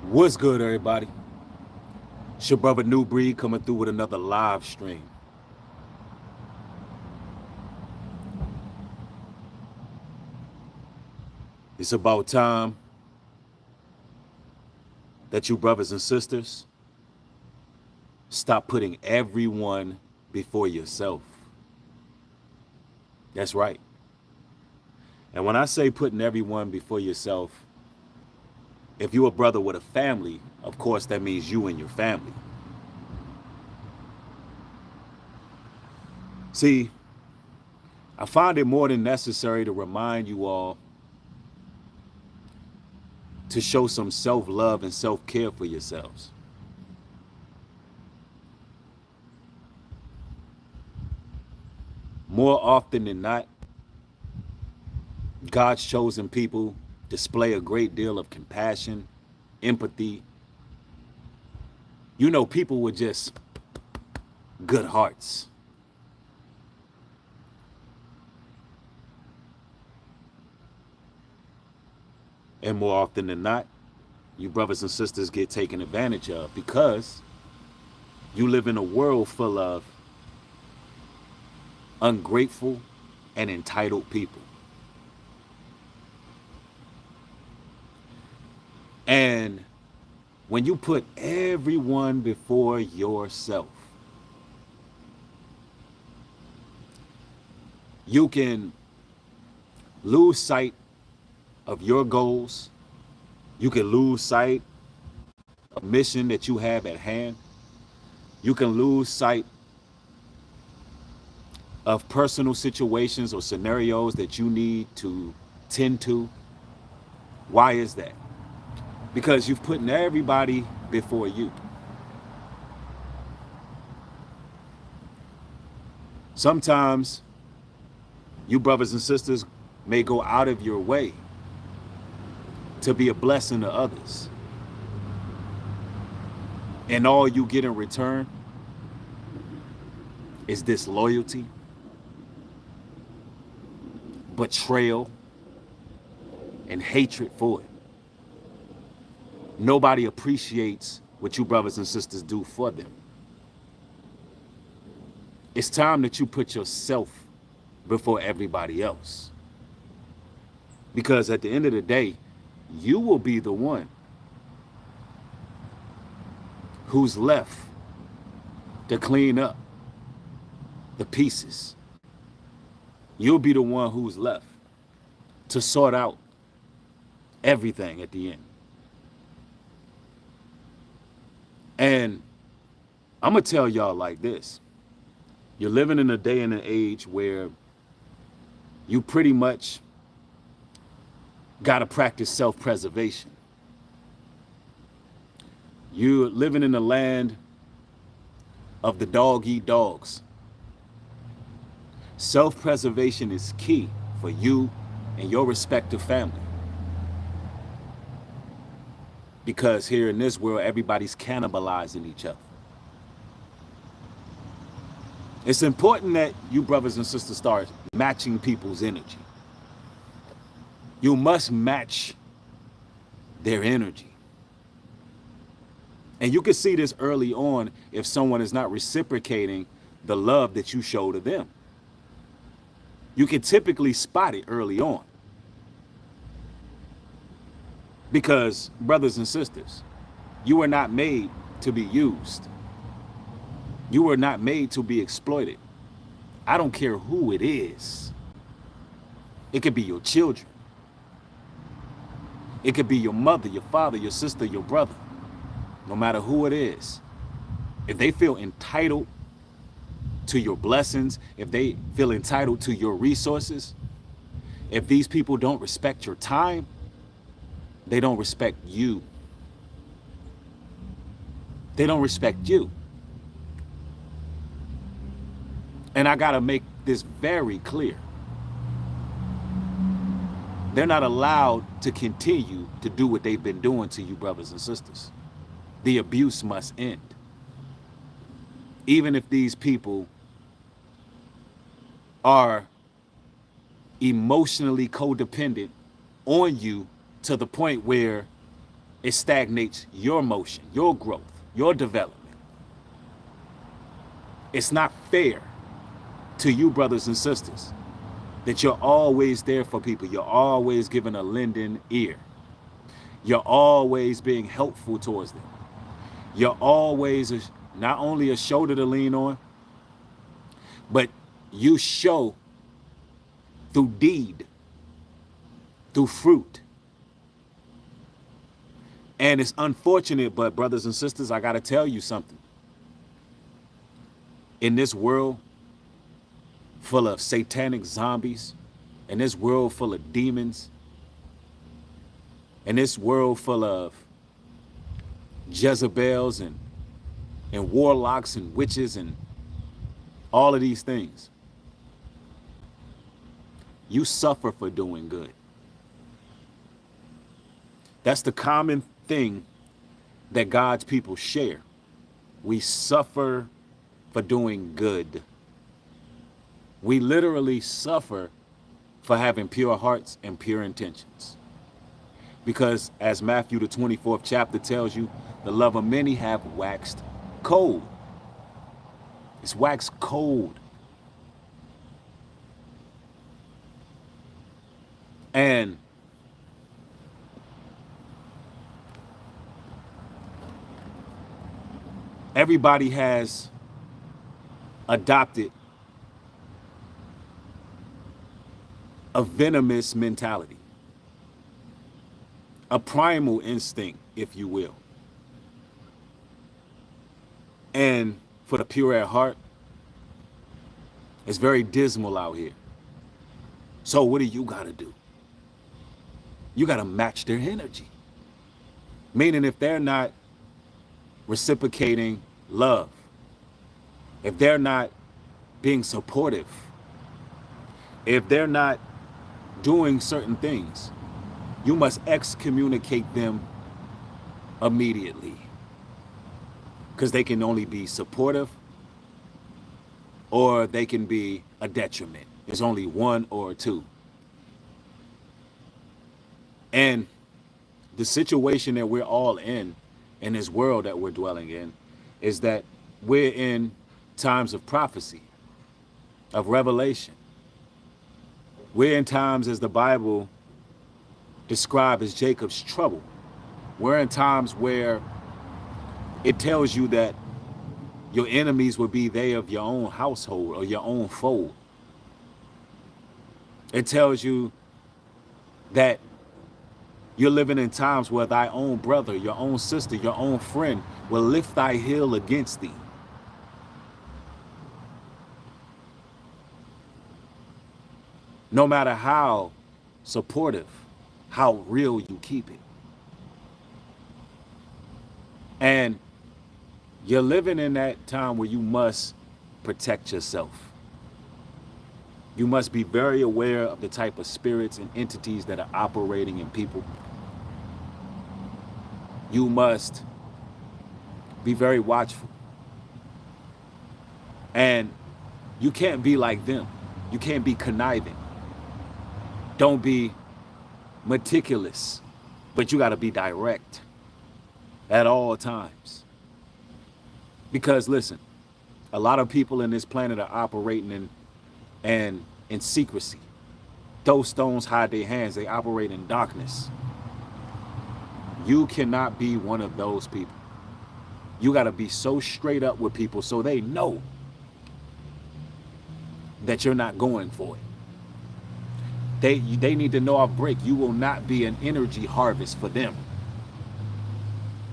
What's good, everybody? It's your brother New Breed coming through with another live stream. It's about time that you brothers and sisters stop putting everyone before yourself. That's right. And when I say putting everyone before yourself, if you're a brother with a family, of course that means you and your family. See, I find it more than necessary to remind you all to show some self-love and self-care for yourselves. More often than not, God's chosen people display a great deal of compassion, empathy. You know, people with just good hearts. And more often than not, you brothers and sisters get taken advantage of because you live in a world full of ungrateful and entitled people. And when you put everyone before yourself, you can lose sight of your goals. You can lose sight of mission that you have at hand. You can lose sight of personal situations or scenarios that you need to tend to. Why is that? Because you've put everybody before you. Sometimes you brothers and sisters may go out of your way to be a blessing to others. And all you get in return is disloyalty, betrayal, and hatred for it. Nobody appreciates what you brothers and sisters do for them. It's time that you put yourself before everybody else. Because at the end of the day, you will be the one who's left to clean up the pieces. You'll be the one who's left to sort out everything at the end. And I'm going to tell y'all like this. You're living in a day and an age where you pretty much got to practice self-preservation. You're living in the land of the dog eat dogs. Self-preservation is key for you and your respective family. Because here in this world, everybody's cannibalizing each other. It's important that you brothers and sisters start matching people's energy. You must match their energy. And you can see this early on if someone is not reciprocating the love that you show to them. You can typically spot it early on. Because, brothers and sisters, you were not made to be used. You were not made to be exploited. I don't care who it is. It could be your children. It could be your mother, your father, your sister, your brother. No matter who it is. If they feel entitled to your blessings, if they feel entitled to your resources, if these people don't respect your time, they don't respect you. They don't respect you. And I gotta make this very clear. They're not allowed to continue to do what they've been doing to you, brothers and sisters. The abuse must end. Even if these people are emotionally codependent on you to the point where It stagnates your motion, your growth, your development. It's not fair to you, brothers and sisters, that you're always there for people. You're always giving a lending ear. You're always being helpful towards them. You're always not only a shoulder to lean on, but you show through deed, through fruit. And it's unfortunate, but brothers and sisters, I got to tell you something. In this world full of satanic zombies, in this world full of demons, in this world full of Jezebels and warlocks and witches and all of these things, you suffer for doing good. That's the common thing that God's people share. We suffer for doing good. We literally suffer for having pure hearts and pure intentions. Because as Matthew the 24th chapter tells you, the love of many have waxed cold. It's waxed cold. And everybody has adopted a venomous mentality, a primal instinct, if you will. And for the pure at heart, it's very dismal out here. So what do you got to do? You got to match their energy. Meaning if they're not reciprocating love, if they're not being supportive, if they're not doing certain things, you must excommunicate them immediately. Because they can only be supportive or they can be a detriment. There's only one or two. And the situation that we're all in this world that we're dwelling in, is that we're in times of prophecy, of revelation. We're in times, as the Bible describes as Jacob's trouble. We're in times where it tells you that your enemies will be they of your own household or your own fold. It tells you that you're living in times where thy own brother, your own sister, your own friend will lift thy heel against thee. No matter how supportive, how real you keep it. And you're living in that time where you must protect yourself. You must be very aware of the type of spirits and entities that are operating in people. You must be very watchful. And you can't be like them. You can't be conniving. Don't be meticulous, but you got to be direct at all times. Because listen, a lot of people in this planet are operating in secrecy. Those stones hide their hands. They operate in darkness. You cannot be one of those people. You got to be so straight up with people so they know that you're not going for it. They need to know off break. You will not be an energy harvest for them.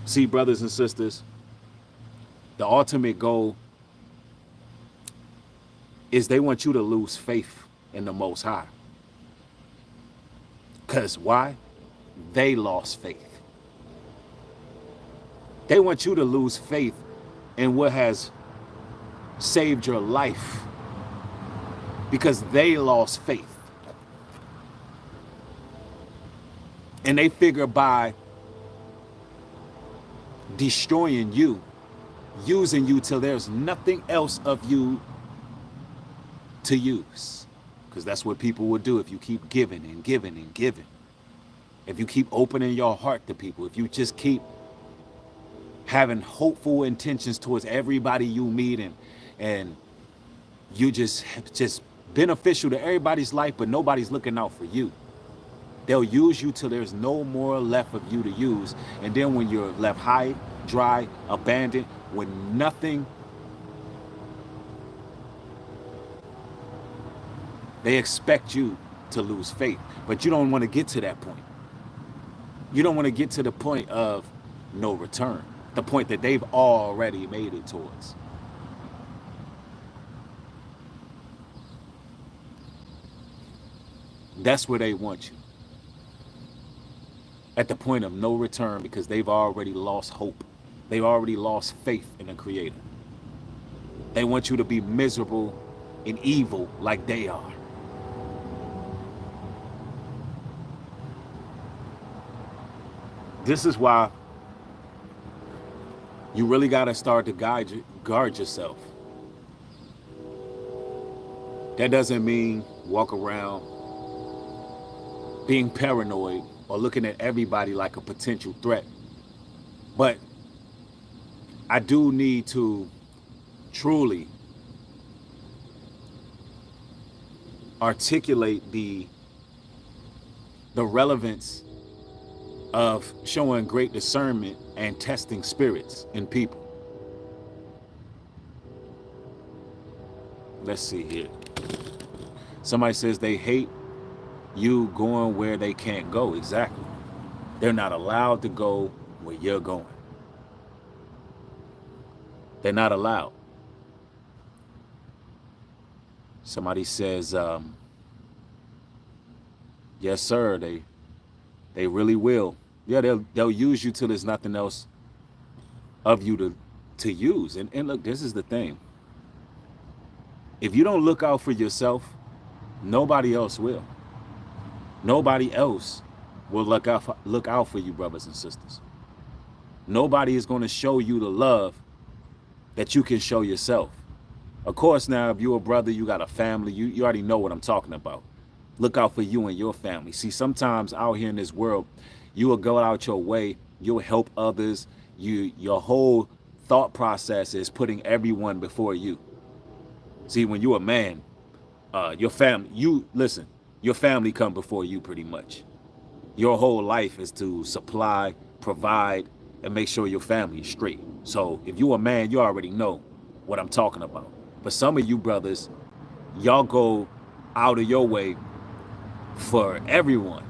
See, brothers and sisters, the ultimate goal is they want you to lose faith in the Most High. Because why? They lost faith. They want you to lose faith in what has saved your life because they lost faith. And they figure by destroying you, using you till there's nothing else of you to use. Because that's what people will do if you keep giving and giving and giving. if you keep opening your heart to people, if you just keep having hopeful intentions towards everybody you meet, and you just beneficial to everybody's life, but nobody's looking out for you. They'll use you till there's no more left of you to use. And then when you're left high, dry, abandoned, with nothing, they expect you to lose faith. But you don't want to get to that point. You don't want to get to the point of no return, the point that they've already made it towards. That's where they want you. At the point of no return, because they've already lost hope. They've already lost faith in the Creator. They want you to be miserable and evil like they are. This is why you really got to start to guard yourself. That doesn't mean walk around being paranoid or looking at everybody like a potential threat. But I do need to truly articulate the relevance of showing great discernment and testing spirits in people. Let's see here. Somebody says they hate you going where they can't go. Exactly. They're not allowed to go where you're going. They're not allowed. Somebody says, yes, sir, they really will. Yeah, they'll use you till there's nothing else of you to use. And look, this is the thing. If you don't look out for yourself, nobody else will. Nobody else will look out for you, brothers and sisters. Nobody is going to show you the love that you can show yourself. Of course, now, if you're a brother, you got a family, you already know what I'm talking about. Look out for you and your family. See, sometimes out here in this world, you will go out your way, you'll help others. Your whole thought process is putting everyone before you. See, when you're a man, your family, your family come before you pretty much. Your whole life is to supply, provide, and make sure your family is straight. So if you're a man, you already know what I'm talking about. But some of you brothers, y'all go out of your way for everyone,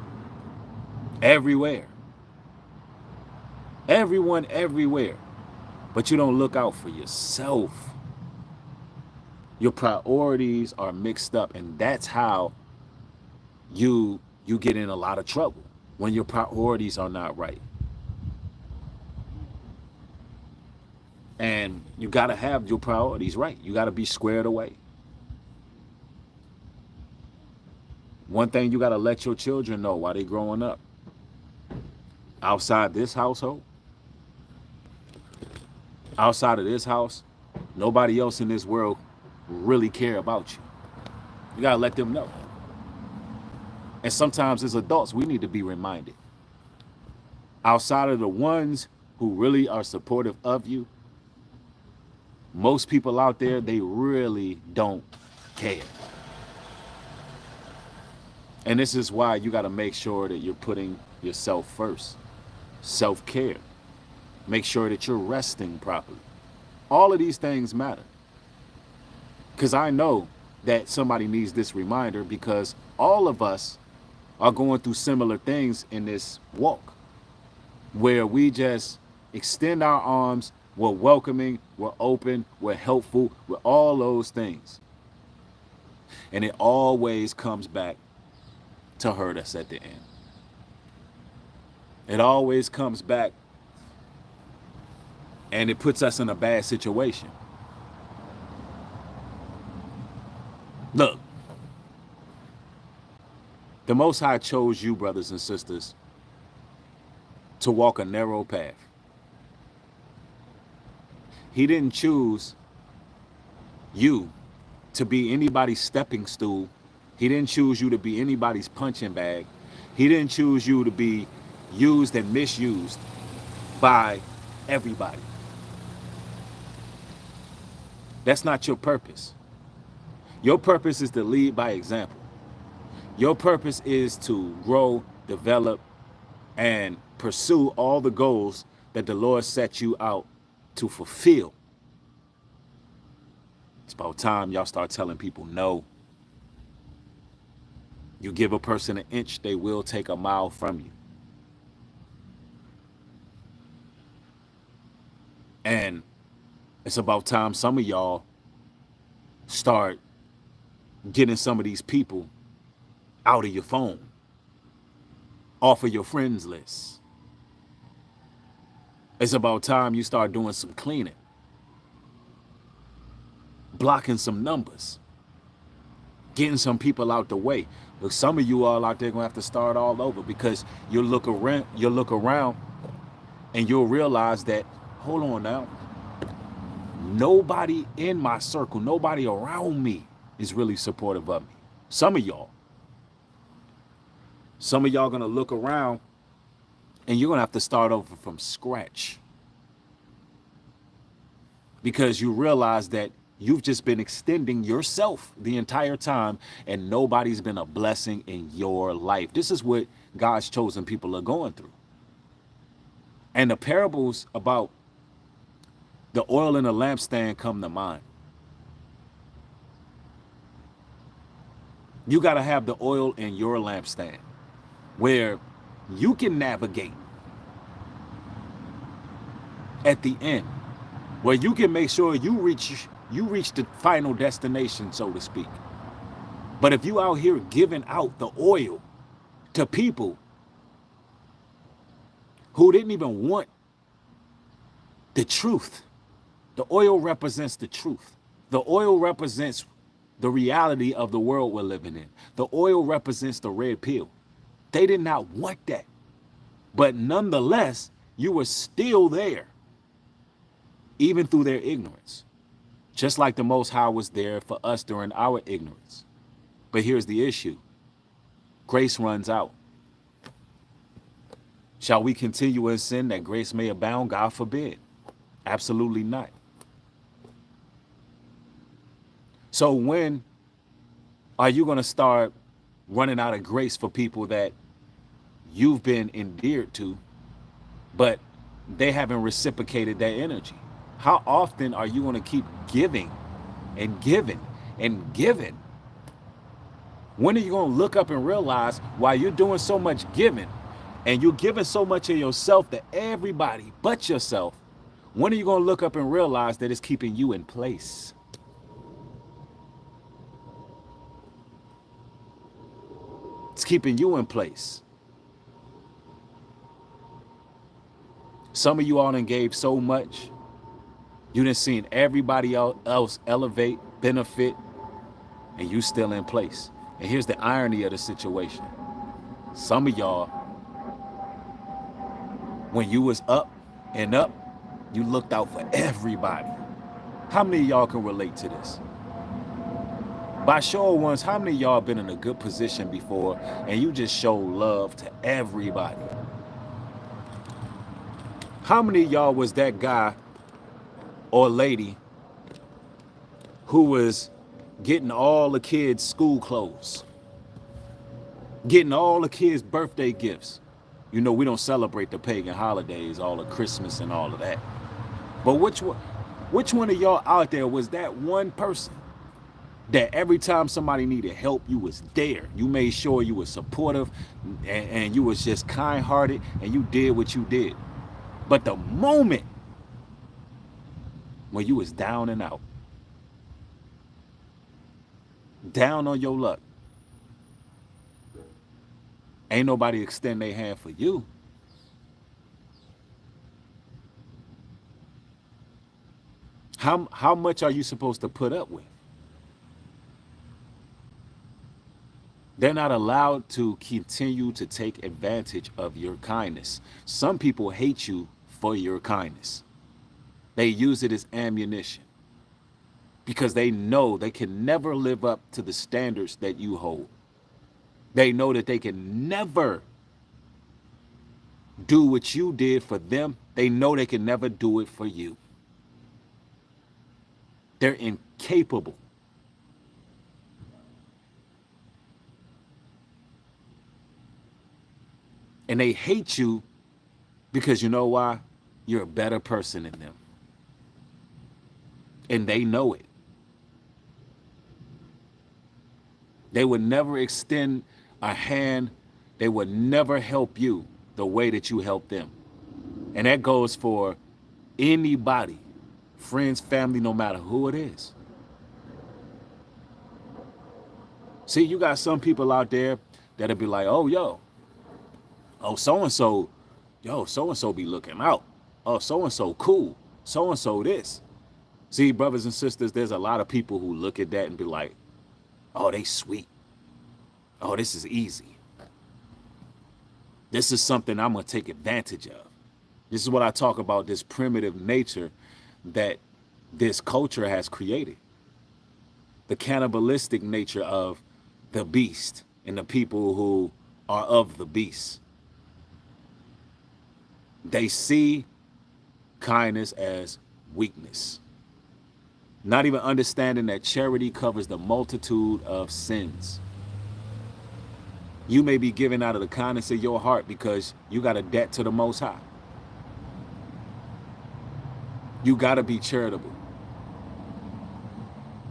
everywhere. Everyone, everywhere. But you don't look out for yourself. Your priorities are mixed up, and that's how you get in a lot of trouble, when your priorities are not right. And you got to have your priorities right. You got to be squared away. One thing you got to let your children know while they're growing up. Outside this household, outside of this house, nobody else in this world really care about you. You got to let them know. And sometimes as adults, we need to be reminded. Outside of the ones who really are supportive of you, most people out there, they really don't care. And this is why you got to make sure that you're putting yourself first. Self-care. Make sure that you're resting properly. All of these things matter. Because I know that somebody needs this reminder, because all of us are going through similar things in this walk, where we just extend our arms, we're welcoming, we're open, we're helpful, we're all those things. And it always comes back to hurt us at the end. It always comes back and it puts us in a bad situation. Look, the Most High chose you, brothers and sisters, to walk a narrow path. He didn't choose you to be anybody's stepping stool. He didn't choose you to be anybody's punching bag. He didn't choose you to be used and misused by everybody. That's not your purpose. Your purpose is to lead by example. Your purpose is to grow, develop, and pursue all the goals that the Lord set you out to fulfill. It's about time y'all start telling people no. You give a person an inch, they will take a mile from you. And it's about time some of y'all start getting some of these people out of your phone, off of your friends list. It's about time you start doing some cleaning, blocking some numbers, getting some people out the way. Look, some of you all out there gonna have to start all over, because you'll look around and you'll realize that, hold on now, nobody in my circle, nobody around me is really supportive of me. Some of y'all gonna look around and you're gonna have to start over from scratch, because you realize that you've just been extending yourself the entire time and nobody's been a blessing in your life. This is what God's chosen people are going through. And the parables about the oil in the lampstand come to mind. You got to have the oil in your lampstand where you can navigate at the end, where you can make sure you reach the final destination, so to speak. But if you out here giving out the oil to people who didn't even want the truth, the oil represents the truth. The oil represents the reality of the world we're living in. The oil represents the red pill. They did not want that. But nonetheless, you were still there, even through their ignorance. Just like the Most High was there for us during our ignorance. But here's the issue. Grace runs out. Shall we continue in sin that grace may abound? God forbid. Absolutely not. So when are you going to start running out of grace for people that you've been endeared to, but they haven't reciprocated that energy? How often are you going to keep giving and giving and giving? When are you going to look up and realize, while you're doing so much giving and you're giving so much of yourself to everybody but yourself, when are you going to look up and realize that it's keeping you in place? It's keeping you in place. Some of you all done gave so much. You done seen everybody else elevate, benefit, and you still in place. And here's the irony of the situation. Some of y'all, when you was up and up, you looked out for everybody. How many of y'all can relate to this? By show of ones, how many of y'all been in a good position before and you just show love to everybody? How many of y'all was that guy or lady who was getting all the kids' school clothes, getting all the kids' birthday gifts? You know, we don't celebrate the pagan holidays, all of Christmas and all of that. But which one of y'all out there was that one person that every time somebody needed help, you was there? You made sure you were supportive, and you was just kind-hearted, and you did what you did. But the moment when you was down and out, down on your luck, ain't nobody extend their hand for you. How much are you supposed to put up with? They're not allowed to continue to take advantage of your kindness. Some people hate you for your kindness. They use it as ammunition because they know they can never live up to the standards that you hold. They know that they can never do what you did for them. They know they can never do it for you. They're incapable. And they hate you because you know why? You're a better person than them. And they know it. They would never extend a hand. They would never help you the way that you help them. And that goes for anybody, friends, family, no matter who it is. See, you got some people out there that'll be like, oh, so-and-so, so-and-so be looking out. Oh, so-and-so cool. So-and-so this. See, brothers and sisters, there's a lot of people who look at that and be like, oh, they sweet. Oh, this is easy. This is something I'm going to take advantage of. This is what I talk about, this primitive nature that this culture has created. The cannibalistic nature of the beast and the people who are of the beast. They see kindness as weakness. Not even understanding that charity covers the multitude of sins. You may be giving out of the kindness of your heart because you got a debt to the Most High. You got to be charitable.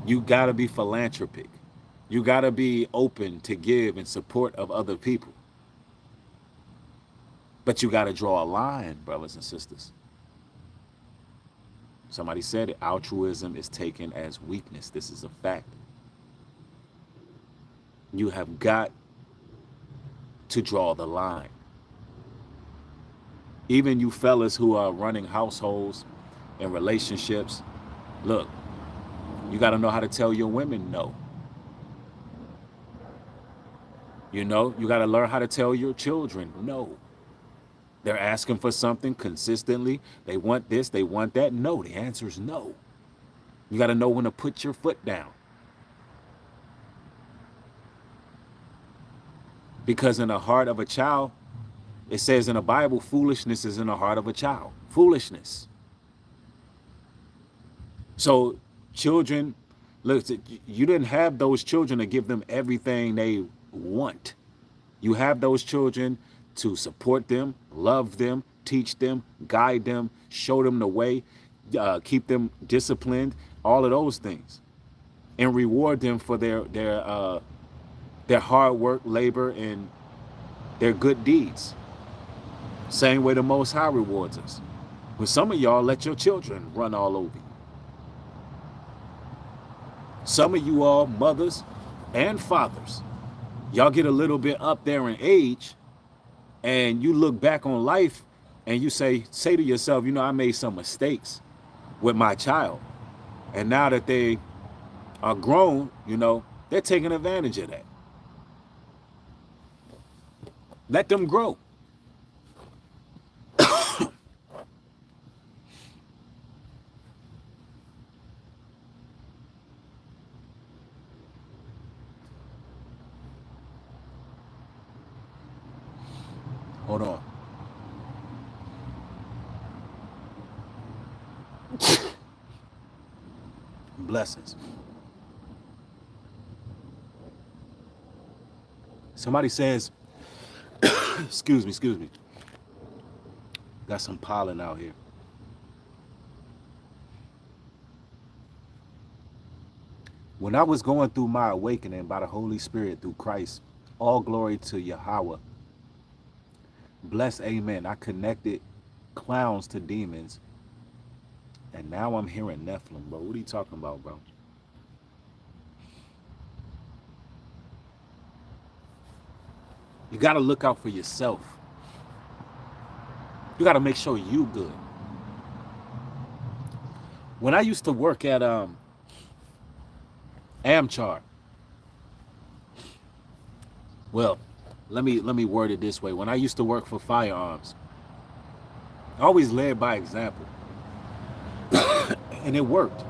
You got to be philanthropic. You got to be open to give in support of other people. But you got to draw a line, brothers and sisters. Somebody said it, altruism is taken as weakness. This is a fact. You have got to draw the line. Even you fellas who are running households and relationships, look, you got to know how to tell your women no. You know, you got to learn how to tell your children no. They're asking for something consistently. They want this, they want that. No, the answer is no. You got to know when to put your foot down. Because in the heart of a child, it says in the Bible, foolishness is in the heart of a child. Foolishness. So children, look, you didn't have those children to give them everything they want. You have those children to support them, love them, teach them, guide them, show them the way, keep them disciplined, all of those things, and reward them for their hard work, labor, and their good deeds. Same way the Most High rewards us. But some of y'all let your children run all over you. Some of you all, mothers and fathers, y'all get a little bit up there in age, and you look back on life and you say to yourself, you know, I made some mistakes with my child. And now that they are grown, you know, they're taking advantage of that. Let them grow. Hold on. Blessings. Somebody says, excuse me. Got some pollen out here. When I was going through my awakening by the Holy Spirit through Christ, all glory to Yahweh. Bless, amen. I connected clowns to demons. And now I'm hearing Nephilim, bro. What are you talking about, bro? You got to look out for yourself. You got to make sure you good. When I used to work at Amchar, well, let me word it this way. When I used to work for firearms, I always led by example. And it worked.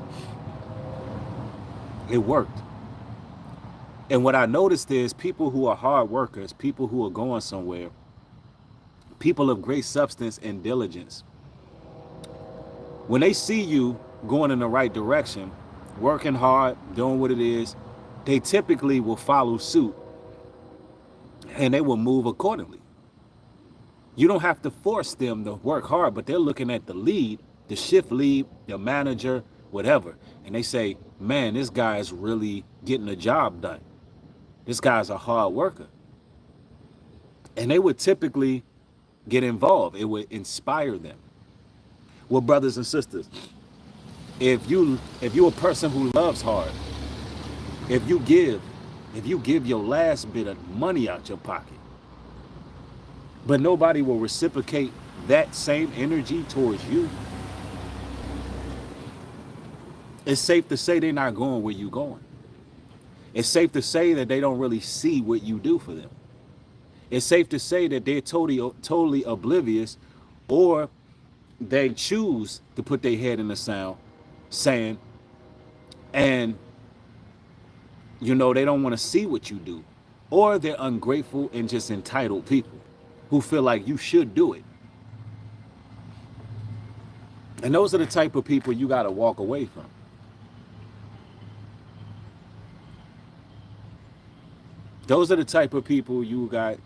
It worked. And what I noticed is people who are hard workers, people who are going somewhere, people of great substance and diligence, when they see you going in the right direction, working hard, doing what it is, they typically will follow suit and they will move accordingly. You don't have to force them to work hard, but they're looking at the lead, the shift lead, the manager, whatever. And they say, man, this guy is really getting the job done. This guy's a hard worker. And they would typically get involved. It would inspire them. Well, brothers and sisters, if you're a person who loves hard, if you give your last bit of money out your pocket, but nobody will reciprocate that same energy towards you, it's safe to say they're not going where you're going. It's safe to say that they don't really see what you do for them. It's safe to say that they're totally oblivious, or they choose to put their head in the sand, and they don't want to see what you do, or they're ungrateful and just entitled people who feel like you should do it. And those are the type of people you got to walk away from. Those are the type of people you got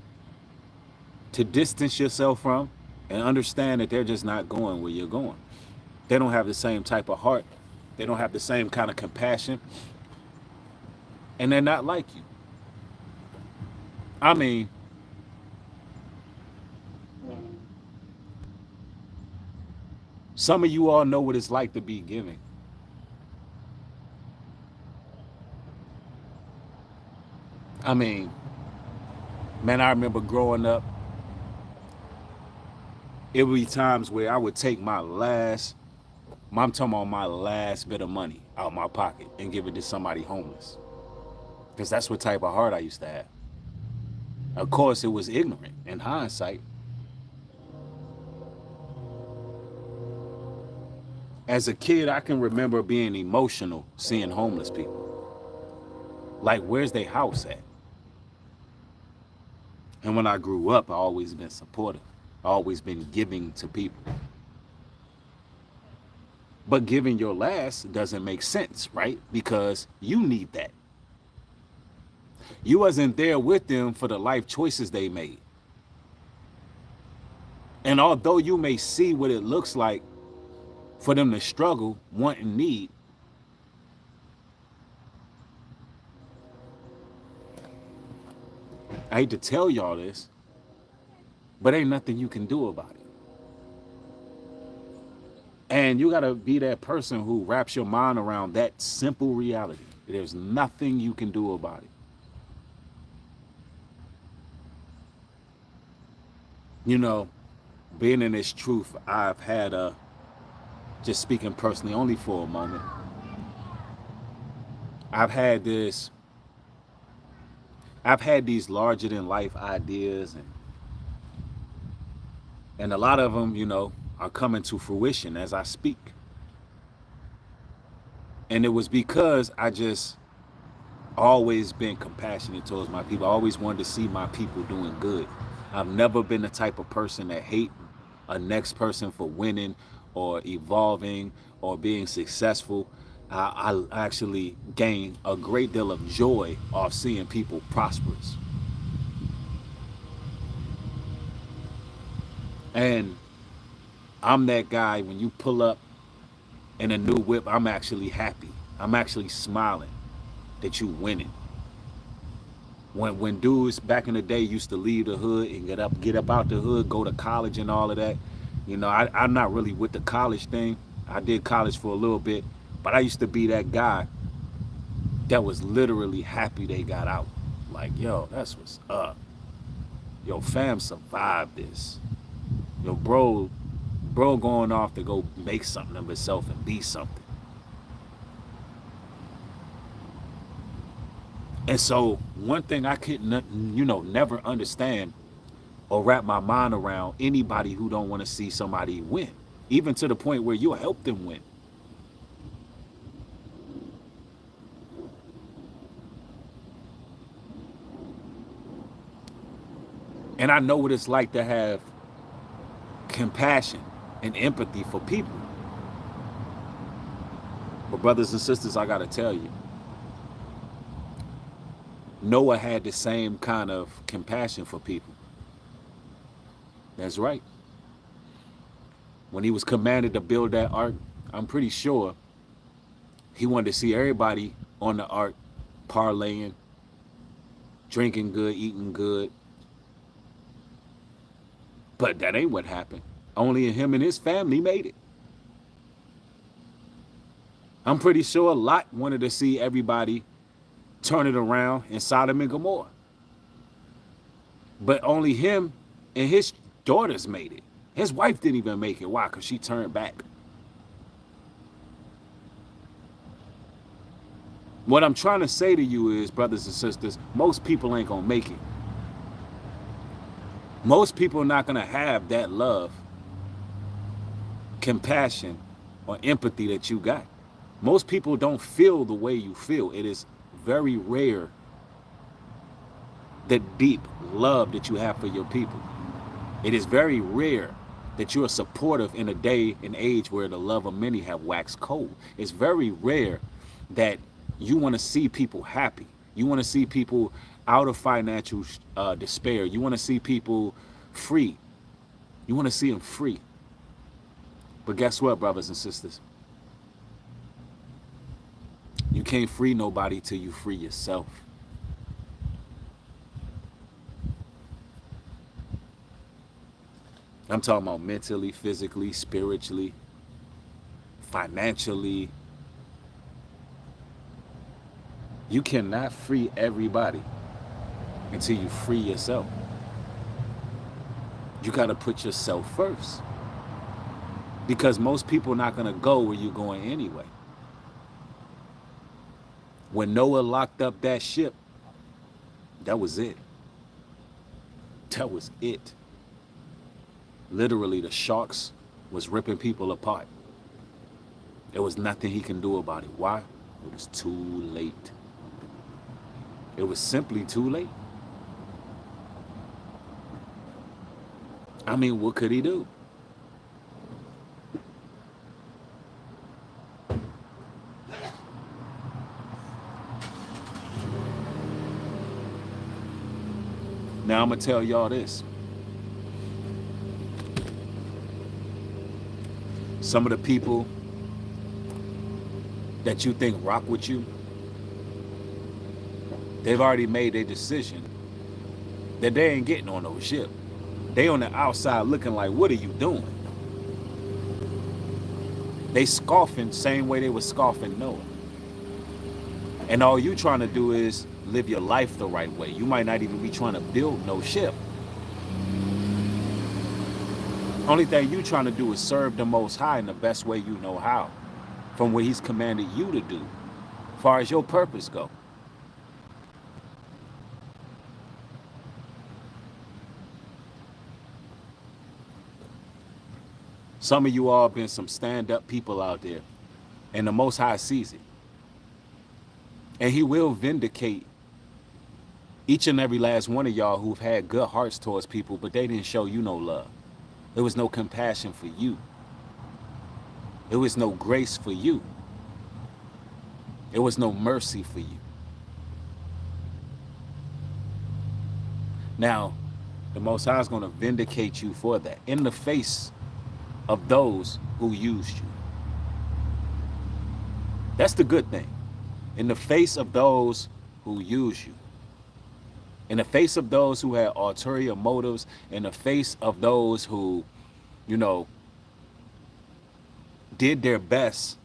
to distance yourself from and understand that they're just not going where you're going. They don't have the same type of heart. They don't have the same kind of compassion. And they're not like you. I mean, some of you all know what it's like to be giving. I mean, man, I remember growing up, it would be times where I would take I'm talking about my last bit of money out of my pocket and give it to somebody homeless. Because that's what type of heart I used to have. Of course, it was ignorant in hindsight. As a kid, I can remember being emotional seeing homeless people. Like, where's their house at? And when I grew up, I always been supportive. I always been giving to people. But giving your last doesn't make sense, right? Because you need that. You wasn't there with them for the life choices they made. And although you may see what it looks like for them to struggle, want, and need, I hate to tell y'all this, but ain't nothing you can do about it. And you got to be that person who wraps your mind around that simple reality. There's nothing you can do about it. Being in this truth, I've had just speaking personally, only for a moment, I've had these larger than life ideas, and a lot of them, are coming to fruition as I speak. And it was because I just always been compassionate towards my people. I always wanted to see my people doing good. I've never been the type of person that hate a next person for winning or evolving or being successful. I actually gain a great deal of joy off seeing people prosperous. And I'm that guy, when you pull up in a new whip, I'm actually happy. I'm actually smiling that you winning. When dudes back in the day used to leave the hood and get up out the hood, go to college and all of that, I'm not really with the college thing. I did college for a little bit, but I used to be that guy that was literally happy they got out. Like, yo, that's what's up. Yo, fam survived this. Yo, bro going off to go make something of himself and be something. And so one thing I couldn't, never understand or wrap my mind around, anybody who don't want to see somebody win, even to the point where you'll help them win. And I know what it's like to have compassion and empathy for people. But brothers and sisters, I gotta tell you, Noah had the same kind of compassion for people. That's right. When he was commanded to build that ark, I'm pretty sure he wanted to see everybody on the ark parlaying, drinking good, eating good. But that ain't what happened. Only him and his family made it. I'm pretty sure Lot wanted to see everybody turn it around in Sodom and Gomorrah. But only him and his daughters made it. His wife didn't even make it. Why? Because she turned back. What I'm trying to say to you is, brothers and sisters, most people ain't going to make it. Most people are not going to have that love, compassion, or empathy that you got. Most people don't feel the way you feel. It is very rare, the deep love that you have for your people. It is very rare that you are supportive in a day and age where the love of many have waxed cold. It's very rare that you want to see people happy. You want to see people out of financial despair. You want to see people free. You want to see them free. But guess what, brothers and sisters? You can't free nobody till you free yourself. I'm talking about mentally, physically, spiritually, financially. You cannot free everybody until you free yourself. You got to put yourself first. Because most people are not going to go where you're going anyway. When Noah locked up that ship, that was it. That was it. Literally, the sharks was ripping people apart. There was nothing he can do about it. Why? It was too late. It was simply too late. I mean, what could he do? Now I'm going to tell y'all this. Some of the people that you think rock with you, they've already made their decision that they ain't getting on no ship. They on the outside looking like, what are you doing? They scoffing same way they was scoffing Noah. And all you trying to do is live your life the right way. You might not even be trying to build no ship. Only thing you trying to do is serve the Most High in the best way you know how, from what he's commanded you to do, as far as your purpose go. Some of you all been some stand-up people out there, and the Most High sees it. And he will vindicate each and every last one of y'all who've had good hearts towards people, but they didn't show you no love. There was no compassion for you. There was no grace for you. There was no mercy for you. Now, the Most High is going to vindicate you for that in the face of those who used you. That's the good thing. In the face of those who use you. In the face of those who had ulterior motives, in the face of those who, you know, did their best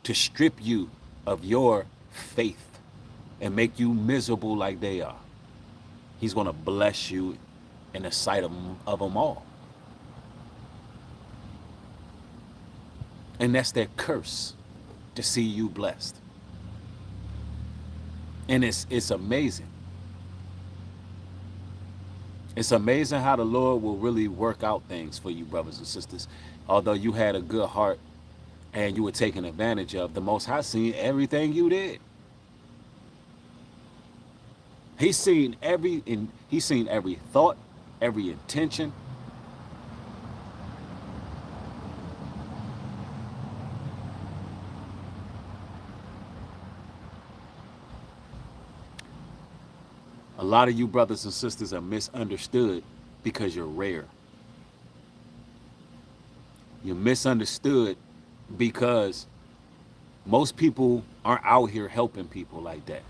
to strip you of your faith and make you miserable like they are. He's going to bless you in the sight of them all. And that's their curse, to see you blessed. And it's amazing. It's amazing how the Lord will really work out things for you, brothers and sisters. Although you had a good heart and you were taken advantage of, the Most High seen everything you did. He's seen every thought, every intention. A lot of you brothers and sisters are misunderstood because you're rare. You're misunderstood because most people aren't out here helping people like that.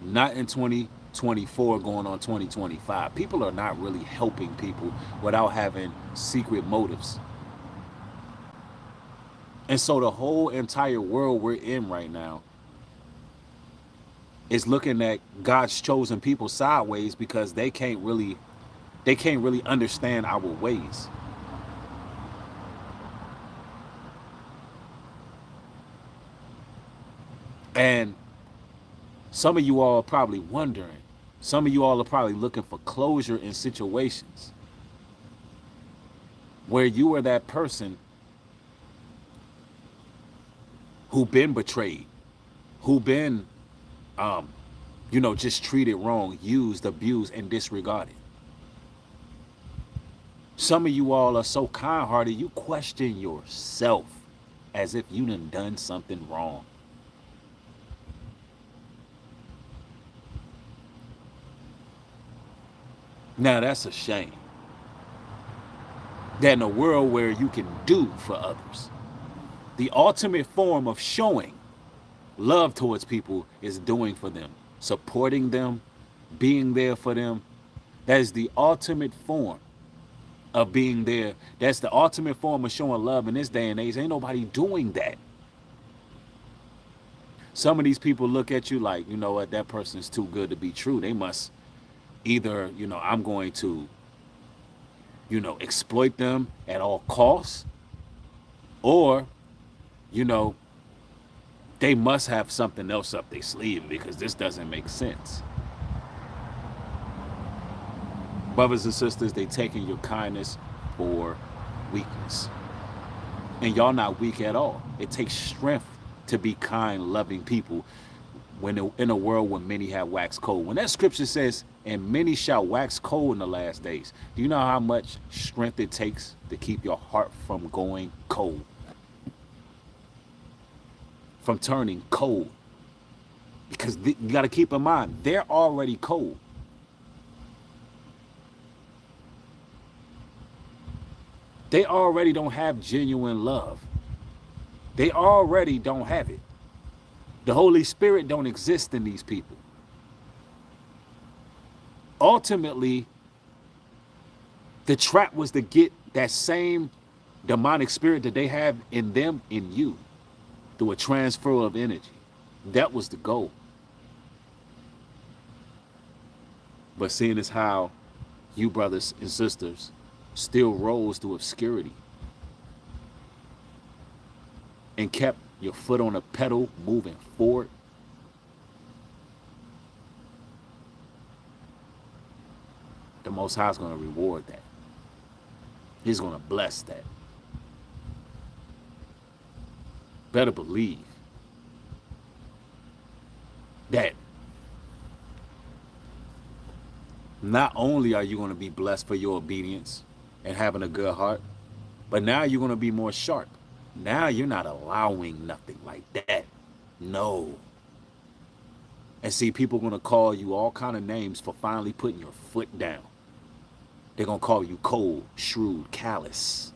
Not in 2024 going on 2025. People are not really helping people without having secret motives. And so the whole entire world we're in right now is looking at God's chosen people sideways because they can't really understand our ways. And some of you all are probably wondering, some of you all are probably looking for closure in situations where you were that person who been betrayed, who been just treated wrong, used, abused, and disregarded. Some of you all are so kind-hearted, you question yourself as if you done something wrong. Now that's a shame. That in a world where you can do for others, the ultimate form of showing love towards people is doing for them, supporting them, being there for them. That is the ultimate form of being there. That's the ultimate form of showing love in this day and age. Ain't nobody doing that. Some of these people look at you like, you know what, that person's too good to be true. They must either, I'm going to, exploit them at all costs, or, you know, they must have something else up their sleeve because this doesn't make sense. Brothers and sisters, they taking your kindness for weakness. And y'all not weak at all. It takes strength to be kind, loving people when in a world where many have waxed cold. When that scripture says, and many shall wax cold in the last days, do you know how much strength it takes to keep your heart from going cold? From turning cold? Because you got to keep in mind, they're already cold. They already don't have genuine love. They already don't have it. The Holy Spirit don't exist in these people. Ultimately, the trap was to get that same demonic spirit that they have in them in you through a transfer of energy. That was the goal. But seeing as how you brothers and sisters still rose to obscurity and kept your foot on the pedal moving forward, the Most High is going to reward that. He's going to bless that. Better believe that not only are you going to be blessed for your obedience and having a good heart, but now you're going to be more sharp. Now you're not allowing nothing like that. No. And see, people are going to call you all kind of names for finally putting your foot down. They're going to call you cold, shrewd, callous.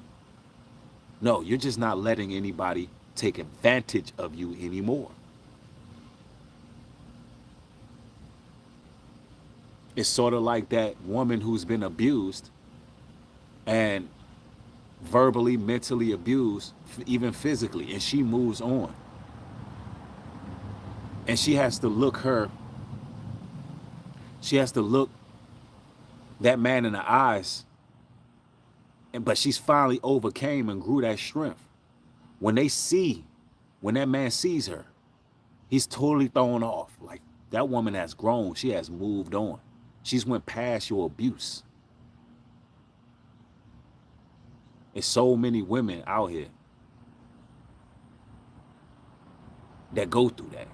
No, you're just not letting anybody take advantage of you anymore. It's sort of like that woman who's been abused and verbally, mentally abused, even physically, and she moves on. And she has to look that man in the eyes, but she's finally overcame and grew that strength. When that man sees her, he's totally thrown off. Like, that woman has grown. She has moved on. She's went past your abuse. There's so many women out here that go through that.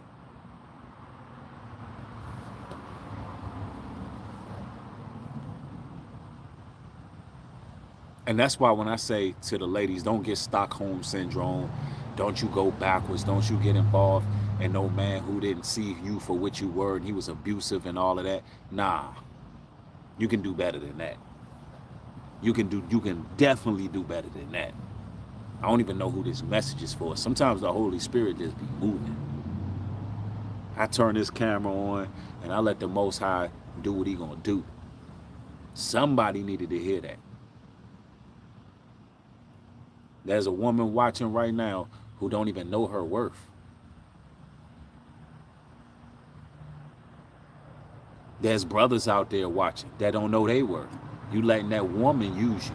And that's why when I say to the ladies, don't get Stockholm syndrome, don't you go backwards, don't you get involved in no man who didn't see you for what you were and he was abusive and all of that. Nah, you can do better than that. You can definitely do better than that. I don't even know who this message is for. Sometimes the Holy Spirit just be moving. I turn this camera on and I let the Most High do what he gonna do. Somebody needed to hear that. There's a woman watching right now who don't even know her worth. There's brothers out there watching that don't know their worth. You letting that woman use you.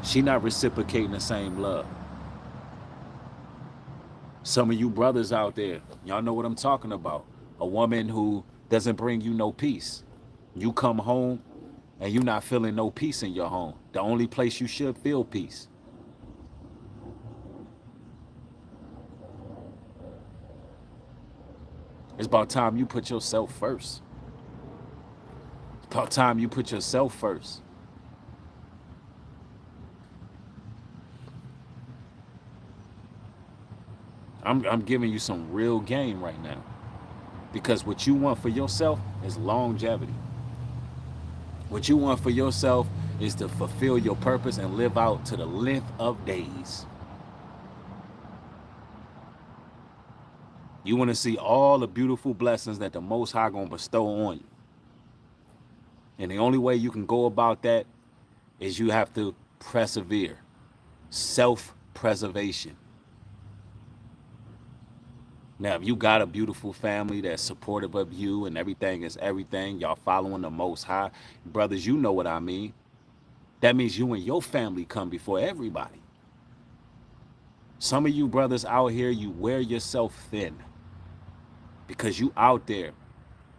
She not reciprocating the same love. Some of you brothers out there, y'all know what I'm talking about. A woman who doesn't bring you no peace. You come home and you're not feeling no peace in your home. The only place you should feel peace. It's about time you put yourself first. It's about time you put yourself first. I'm giving you some real game right now. Because what you want for yourself is longevity. What you want for yourself is to fulfill your purpose and live out to the length of days. You want to see all the beautiful blessings that the Most High gonna bestow on you. And the only way you can go about that is you have to persevere. Self-preservation. Now, if you got a beautiful family that's supportive of you and everything is everything, y'all following the Most High, brothers, you know what I mean. That means you and your family come before everybody. Some of you brothers out here, you wear yourself thin because you out there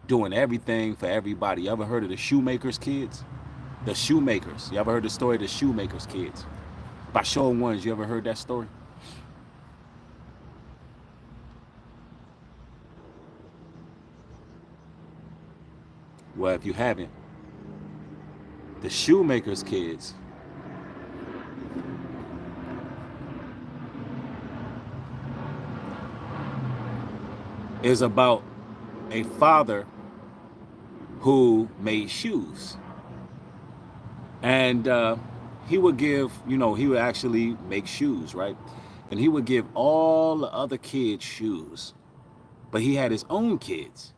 doing everything for everybody. You ever heard of the shoemakers' kids? The shoemakers. You ever heard the story of the shoemakers' kids? By show of ones, you ever heard that story? Well, if you haven't, the shoemakers' kids is about a father who made shoes. And he would give, he would actually make shoes, right? And he would give all the other kids shoes. But he had his own kids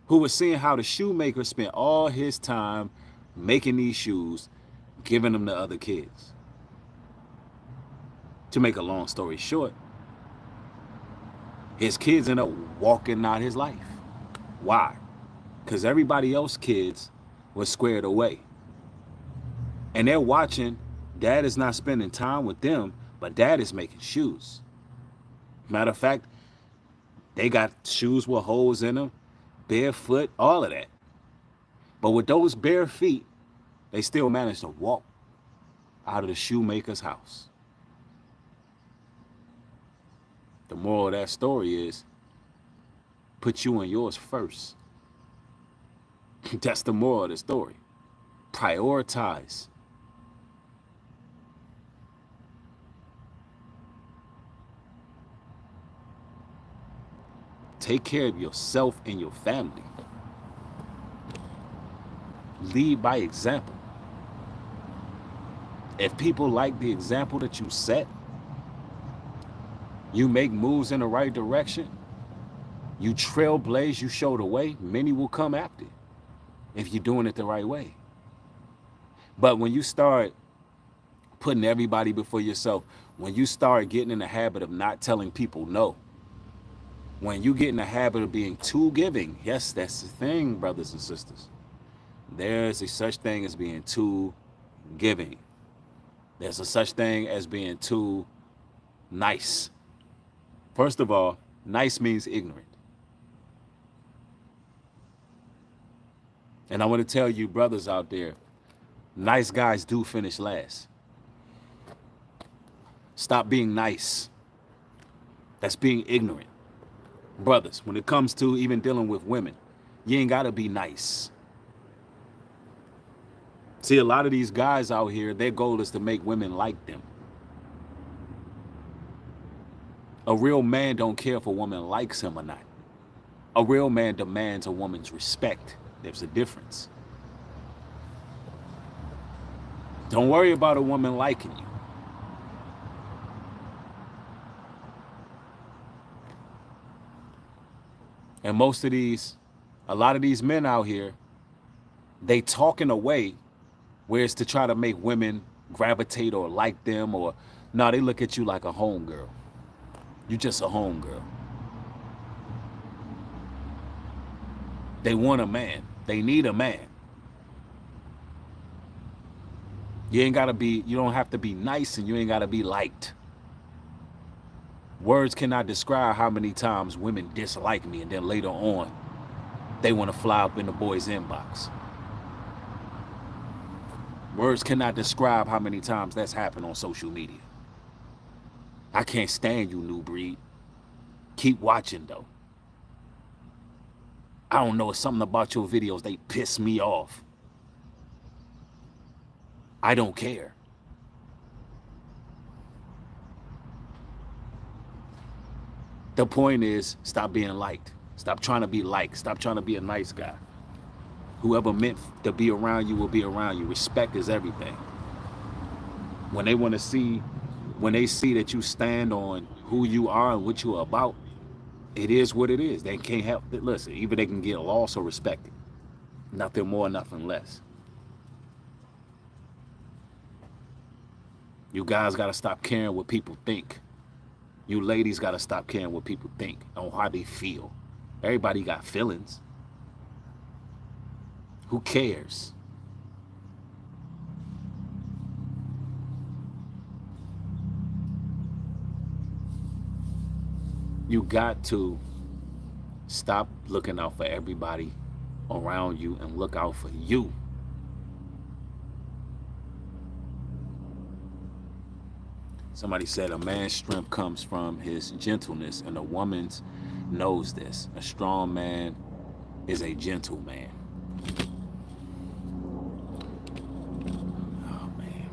who was seeing how the shoemaker spent all his time making these shoes, giving them to other kids. To make a long story short, his kids end up walking out his life. Why? Because everybody else's kids were squared away. And they're watching, dad is not spending time with them, but dad is making shoes. Matter of fact, they got shoes with holes in them, barefoot, all of that. But with those bare feet, they still managed to walk out of the shoemaker's house. The moral of that story is, put you and yours first. That's the moral of the story. Prioritize. Take care of yourself and your family. Lead by example. If people like the example that you set, you make moves in the right direction, you trailblaze, you show the way, many will come after if you're doing it the right way. But when you start putting everybody before yourself, when you start getting in the habit of not telling people no, when you get in the habit of being too giving, yes, that's the thing, brothers and sisters. There's a such thing as being too giving. There's a such thing as being too nice. First of all, nice means ignorant. And I want to tell you brothers out there, nice guys do finish last. Stop being nice. That's being ignorant. Brothers, when it comes to even dealing with women, you ain't got to be nice. See, a lot of these guys out here, their goal is to make women like them. A real man don't care if a woman likes him or not. A real man demands a woman's respect. There's a difference. Don't worry about a woman liking you. And a lot of these men out here, they talk in a way where it's to try to make women gravitate or like them, or no, they look at you like a homegirl. You just a homegirl. They want a man. They need a man. You don't have to be nice, and you ain't gotta be liked. Words cannot describe how many times women dislike me, and then later on, they want to fly up in the boy's inbox. Words cannot describe how many times that's happened on social media. I can't stand you, new breed. Keep watching, though. I don't know, it's something about your videos, they piss me off. I don't care. The point is, stop being liked. Stop trying to be liked. Stop trying to be a nice guy. Whoever meant to be around you will be around you. Respect is everything. When they see that you stand on who you are and what you're about, it is what it is. They can't help it. Listen, either they can get lost or respected. Nothing more, nothing less. You guys got to stop caring what people think. You ladies got to stop caring what people think on how they feel. Everybody got feelings. Who cares? You got to stop looking out for everybody around you and look out for you. Somebody said a man's strength comes from his gentleness, and a woman's knows this. A strong man is a gentle man. Oh, man.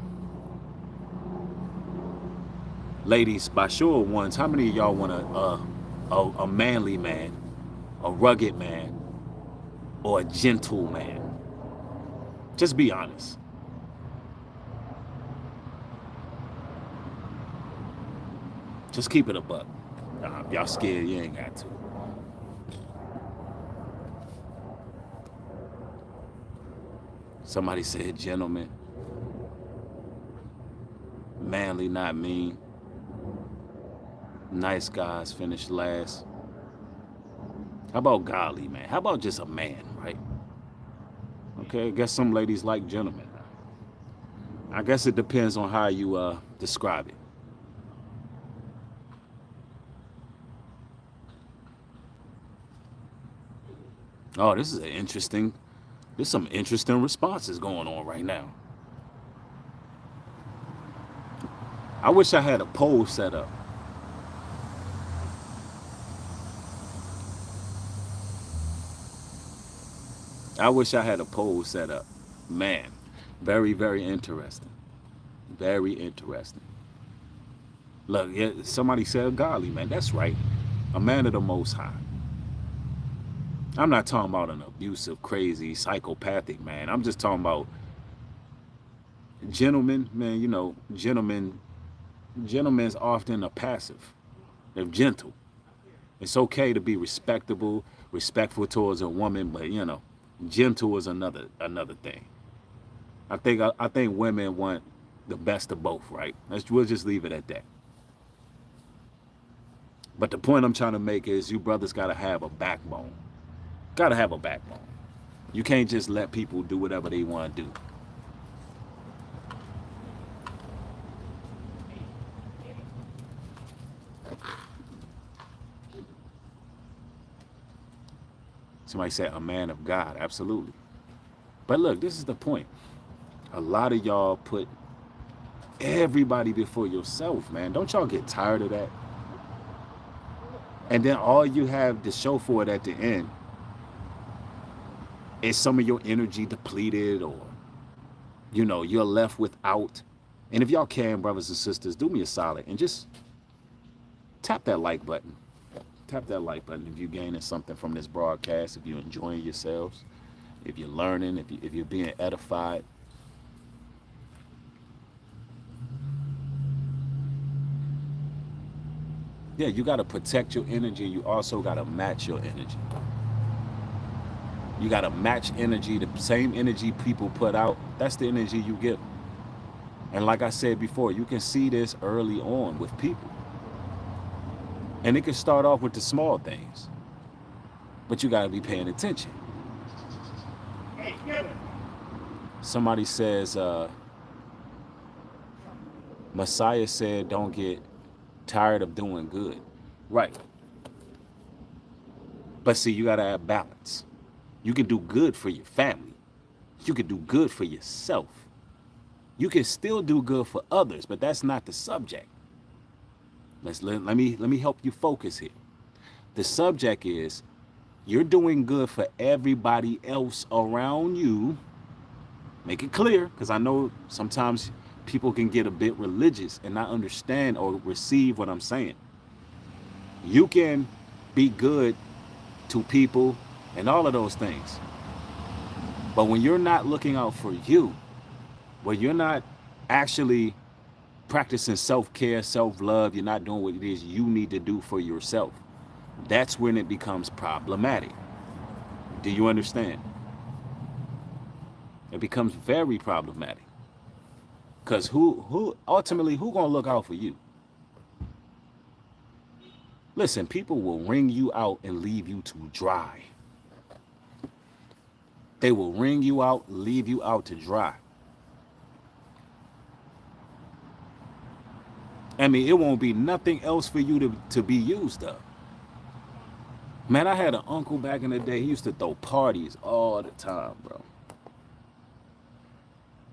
Ladies, by show of ones, how many of y'all want a manly man, a rugged man, or a gentle man? Just be honest. Just keep it a buck. If y'all scared, you ain't got to. Somebody said gentleman. Manly, not mean. Nice guys finish last. How about godly, man? How about just a man, right? Okay, I guess some ladies like gentlemen. I guess it depends on how you describe it. Oh, there's some interesting responses going on right now. I wish I had a poll set up. Man, very, very interesting. Very interesting. Look, yeah, somebody said godly, man. That's right. A man of the Most High. I'm not talking about an abusive, crazy, psychopathic man. I'm just talking about gentlemen, man. You know, gentlemen's often a passive. They're gentle. It's okay to be respectable, respectful towards a woman, but you know, gentle is another thing. I think women want the best of both, right? We'll just leave it at that. But the point I'm trying to make is you brothers gotta have a backbone. Gotta have a backbone. You can't just let people do whatever they want to do. Somebody said a man of God. Absolutely. But look, this is the point. A lot of y'all put everybody before yourself, man. Don't y'all get tired of that? And then all you have to show for it at the end is some of your energy depleted, or you know, you're left without. And if y'all can, brothers and sisters, do me a solid and just tap that like button. Tap that like button if you're gaining something from this broadcast, if you're enjoying yourselves, if you're learning, if you're being edified. Yeah, you got to protect your energy. You also got to match your energy. You got to match energy. The same energy people put out, that's the energy you give. And like I said before, you can see this early on with people. And it can start off with the small things, but you got to be paying attention. Somebody says, Messiah said, don't get tired of doing good. Right. But see, you got to have balance. You can do good for your family. You can do good for yourself. You can still do good for others, but that's not the subject. Let me help you focus here. The subject is you're doing good for everybody else around you. Make it clear, because I know sometimes people can get a bit religious and not understand or receive what I'm saying. You can be good to people and all of those things. But when you're not looking out for you, when you're not actually practicing self-care, self-love, you're not doing what it is you need to do for yourself, that's when it becomes problematic. Do you understand? It becomes very problematic. Because who ultimately, who gonna look out for you? Listen, people will wring you out and leave you to dry. They will wring you out, leave you out to dry. I mean, it won't be nothing else for you to be used of. Man, I had an uncle back in the day. He used to throw parties all the time, bro.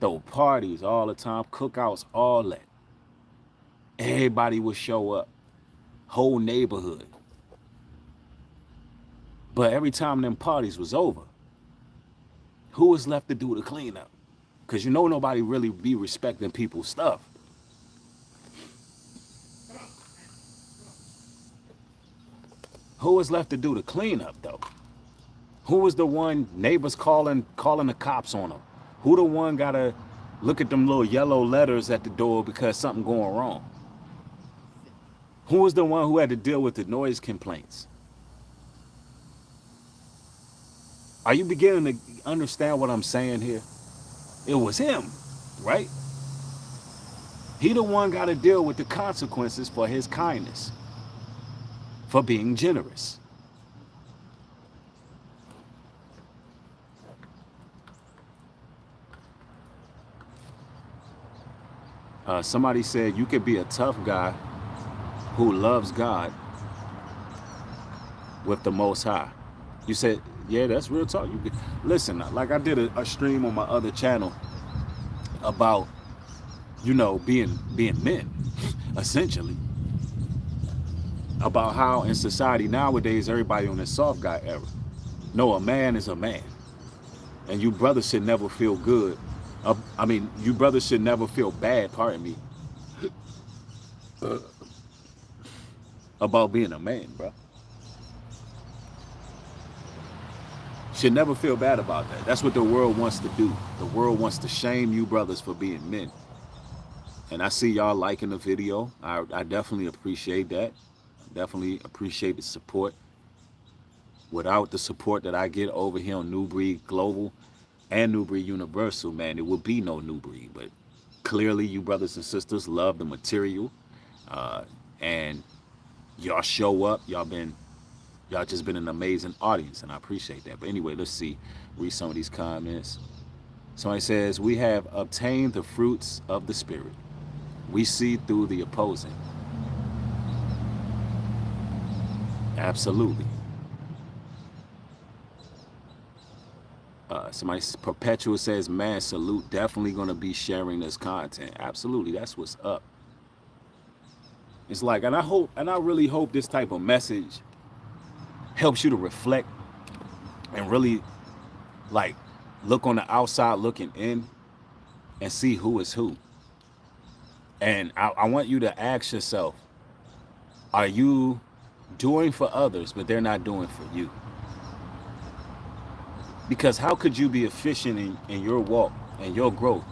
Throw parties all the time, cookouts, all that. Everybody would show up, whole neighborhood. But every time them parties was over, who was left to do the cleanup? Because you know nobody really be respecting people's stuff. Who was left to do the cleanup, though? Who was the one neighbors calling the cops on them? Who the one got to look at them little yellow letters at the door because something going wrong? Who was the one who had to deal with the noise complaints? Are you beginning to understand what I'm saying here? It was him, right? He the one got to deal with the consequences for his kindness, for being generous. Somebody said you could be a tough guy who loves God with the Most High. You said, yeah, that's real talk. You could, listen, like I did a stream on my other channel about, you know, being men, essentially. About how in society nowadays, everybody on this soft guy era. No, a man is a man. And you brothers should never feel good. You brothers should never feel bad, pardon me, about being a man, bro. Should never feel bad about that. That's what the world wants to do. The world wants to shame you brothers for being men. And I see y'all liking the video. I definitely appreciate that. Definitely appreciate the support. Without the support that I get over here on New Breed Global and New Breed Universal, man, it would be no New Breed. But clearly you brothers and sisters love the material. And y'all show up. Y'all just been an amazing audience, and I appreciate that. But anyway, let's see. Read some of these comments. Somebody says, we have obtained the fruits of the Spirit. We see through the opposing. Absolutely. Somebody Perpetual says, man, salute, definitely going to be sharing this content. Absolutely, that's what's up. It's like, and I really hope this type of message helps you to reflect and really like look on the outside looking in and see who is who. And I want you to ask yourself, are you doing for others, but they're not doing for you? Because how could you be efficient in your walk and your growth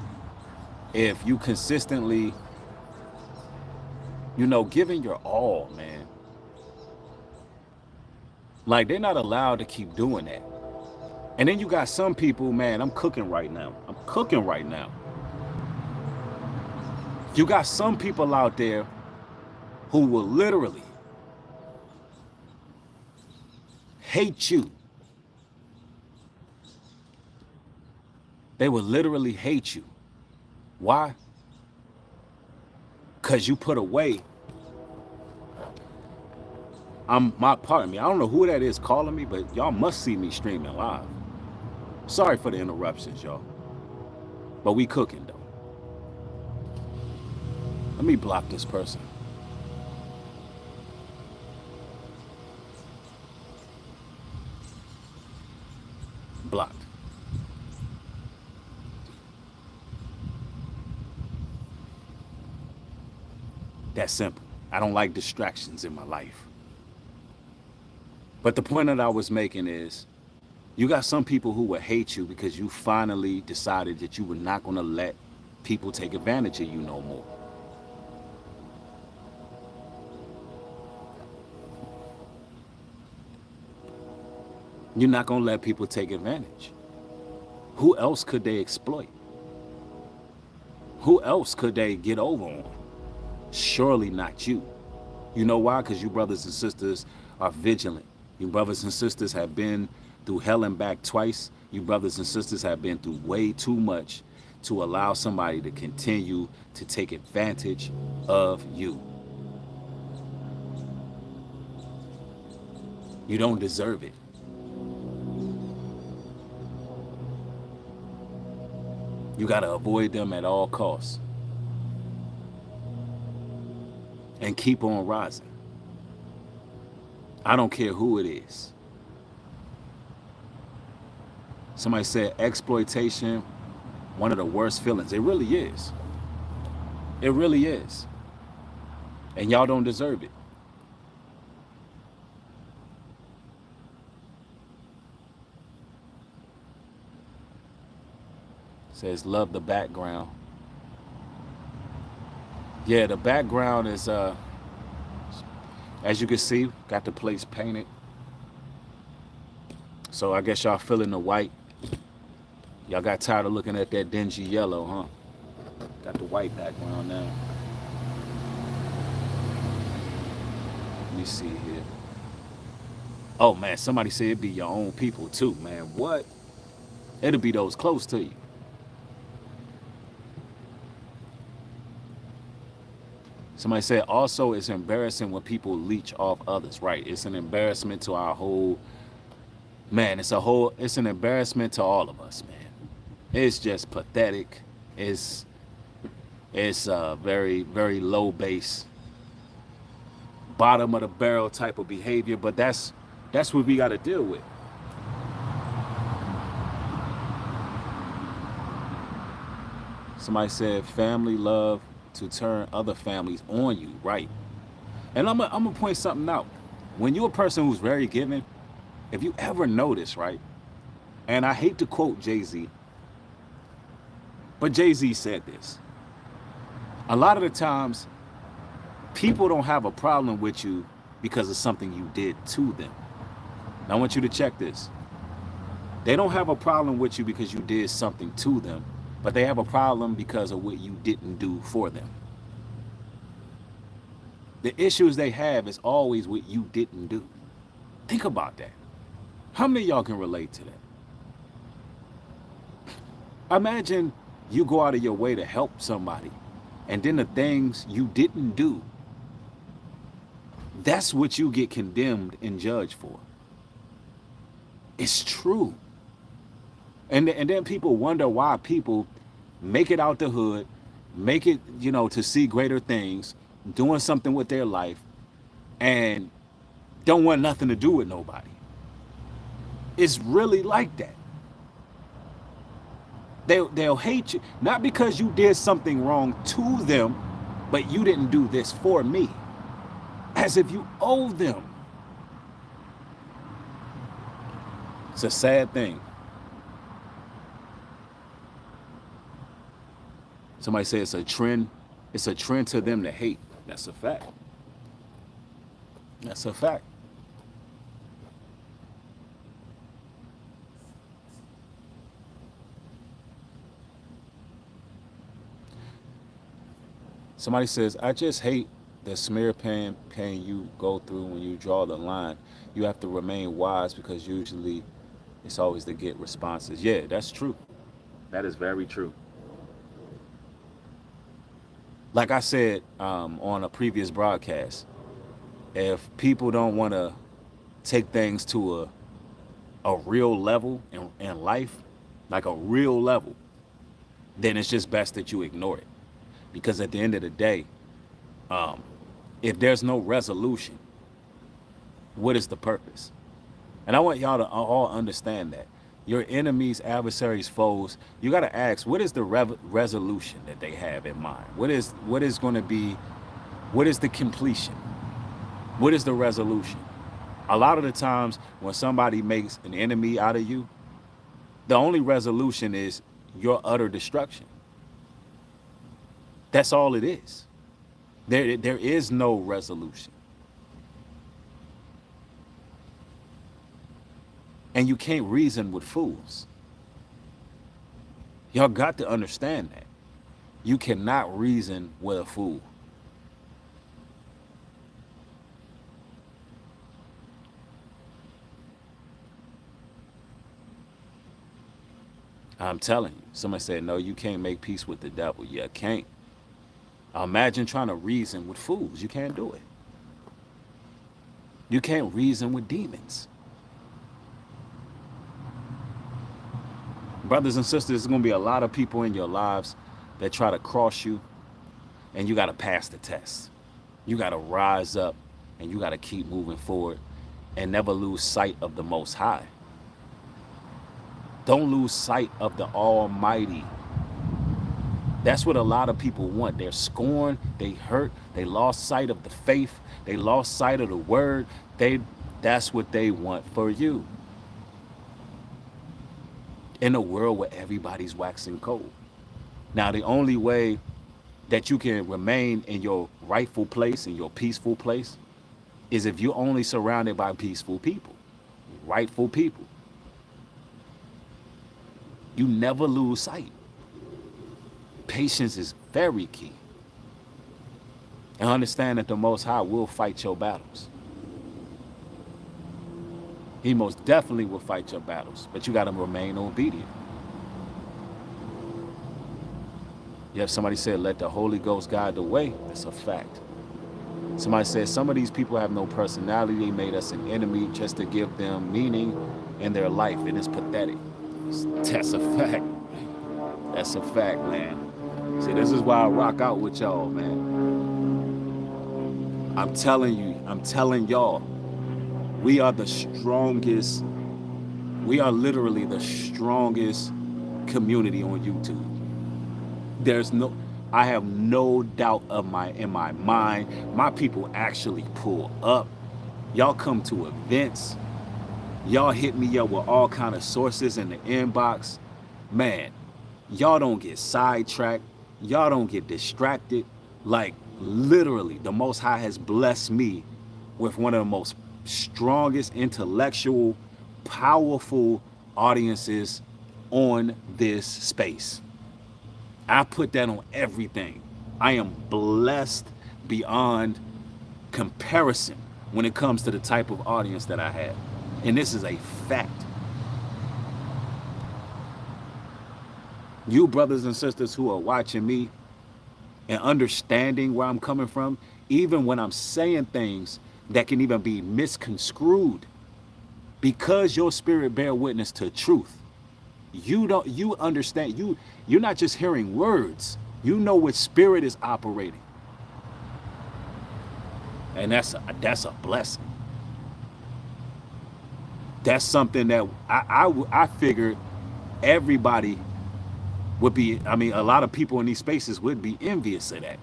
if you consistently, giving your all, man? Like, they're not allowed to keep doing that. And then you got some people, man, I'm cooking right now. I'm cooking right now. You got some people out there who will literally hate you. They will literally hate you. Why? Because you put away. Pardon me, I don't know who that is calling me, but y'all must see me streaming live. Sorry for the interruptions, y'all. But we cooking, though. Let me block this person. Blocked. That's simple. I don't like distractions in my life. But the point that I was making is, you got some people who will hate you because you finally decided that you were not going to let people take advantage of you no more. You're not going to let people take advantage. Who else could they exploit? Who else could they get over on? Surely not you. You know why? Because you brothers and sisters are vigilant. You brothers and sisters have been through hell and back twice. You brothers and sisters have been through way too much to allow somebody to continue to take advantage of you. You don't deserve it. You got to avoid them at all costs. And keep on rising. I don't care who it is. Somebody said exploitation, one of the worst feelings. It really is. It really is. And y'all don't deserve it. Says love the background. Yeah, the background is as you can see, got the place painted. So I guess y'all feeling the white. Y'all got tired of looking at that dingy yellow, huh? Got the white background now. Let me see here. Oh man, somebody said it'd be your own people too, man. What? It'll be those close to you. Somebody said also it's embarrassing when people leech off others. Right. It's an embarrassment to our whole, man, it's an embarrassment to all of us, man. It's just pathetic. It's very, very low base, bottom of the barrel type of behavior, but that's what we got to deal with. Somebody said family love to turn other families on you, right? And I'm gonna point something out. When you're a person who's very giving, if you ever notice, right? And I hate to quote Jay-Z, but Jay-Z said this. A lot of the times, people don't have a problem with you because of something you did to them. Now I want you to check this. They don't have a problem with you because you did something to them, but they have a problem because of what you didn't do for them. The issues they have is always what you didn't do. Think about that. How many of y'all can relate to that? Imagine you go out of your way to help somebody, and then the things you didn't do, that's what you get condemned and judged for. It's true. And then people wonder why people make it out the hood, make it, to see greater things, doing something with their life, and don't want nothing to do with nobody. It's really like that. They'll hate you, not because you did something wrong to them, but you didn't do this for me, as if you owe them. It's a sad thing. Somebody say it's a trend. It's a trend to them to hate. That's a fact. That's a fact. Somebody says, I just hate the smear pain you go through when you draw the line. You have to remain wise because usually it's always to get responses. Yeah, that's true. That is very true. Like I said on a previous broadcast, if people don't want to take things to a real level in life, like a real level, then it's just best that you ignore it. Because at the end of the day, um, if there's no resolution, what is the purpose? And I want y'all to all understand that. Your enemies, adversaries, foes, you got to ask, what is the resolution that they have in mind? What is going to be, what is the completion? What is the resolution? A lot of the times when somebody makes an enemy out of you, the only resolution is your utter destruction. That's all it is. There is no resolution. And you can't reason with fools. Y'all got to understand that. You cannot reason with a fool. I'm telling you. Somebody said, no, you can't make peace with the devil. You can't. Imagine trying to reason with fools. You can't do it. You can't reason with demons. Brothers and sisters, there's going to be a lot of people in your lives that try to cross you, and you got to pass the test. You got to rise up, and you got to keep moving forward and never lose sight of the Most High. Don't lose sight of the Almighty. That's what a lot of people want. They're scorned, they hurt, they lost sight of the faith, they lost sight of the word. That's what they want for you. In a world where everybody's waxing cold. Now, the only way that you can remain in your rightful place, in your peaceful place, is if you're only surrounded by peaceful people, rightful people. You never lose sight. Patience is very key. And understand that the Most High will fight your battles. He most definitely will fight your battles, but you got to remain obedient. You have somebody said, let the Holy Ghost guide the way. That's a fact. Somebody said, some of these people have no personality. They made us an enemy just to give them meaning in their life. It is pathetic. That's a fact. That's a fact, man. See, this is why I rock out with y'all, man. I'm telling you, I'm telling y'all, we are the strongest, we are literally the strongest community on YouTube. I have no doubt in my mind, my people actually pull up. Y'all come to events. Y'all hit me up with all kind of sources in the inbox. Man, y'all don't get sidetracked. Y'all don't get distracted. Like, literally, the Most High has blessed me with one of the most strongest, intellectual, powerful audiences on this space. I put that on everything. I am blessed beyond comparison when it comes to the type of audience that I have. And this is a fact. You brothers and sisters who are watching me and understanding where I'm coming from, even when I'm saying things that can even be misconstrued, because your spirit bear witness to truth. You understand, you're not just hearing words, you know which spirit is operating. And that's a blessing. That's something that I figured everybody would be, I mean, a lot of people in these spaces would be envious of that.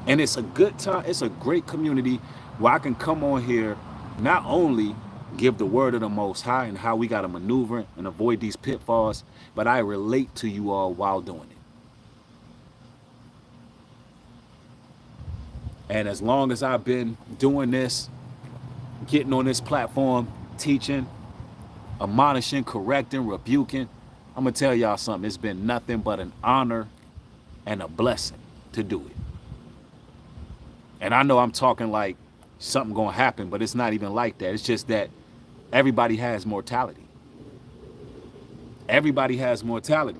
And it's a good time, it's a great community where I can come on here, not only give the word of the Most High and how we got to maneuver and avoid these pitfalls, but I relate to you all while doing it. And as long as I've been doing this, getting on this platform, teaching, admonishing, correcting, rebuking, I'm going to tell y'all something. It's been nothing but an honor and a blessing to do it. And I know I'm talking like something going to happen, but it's not even like that. It's just that everybody has mortality. Everybody has mortality.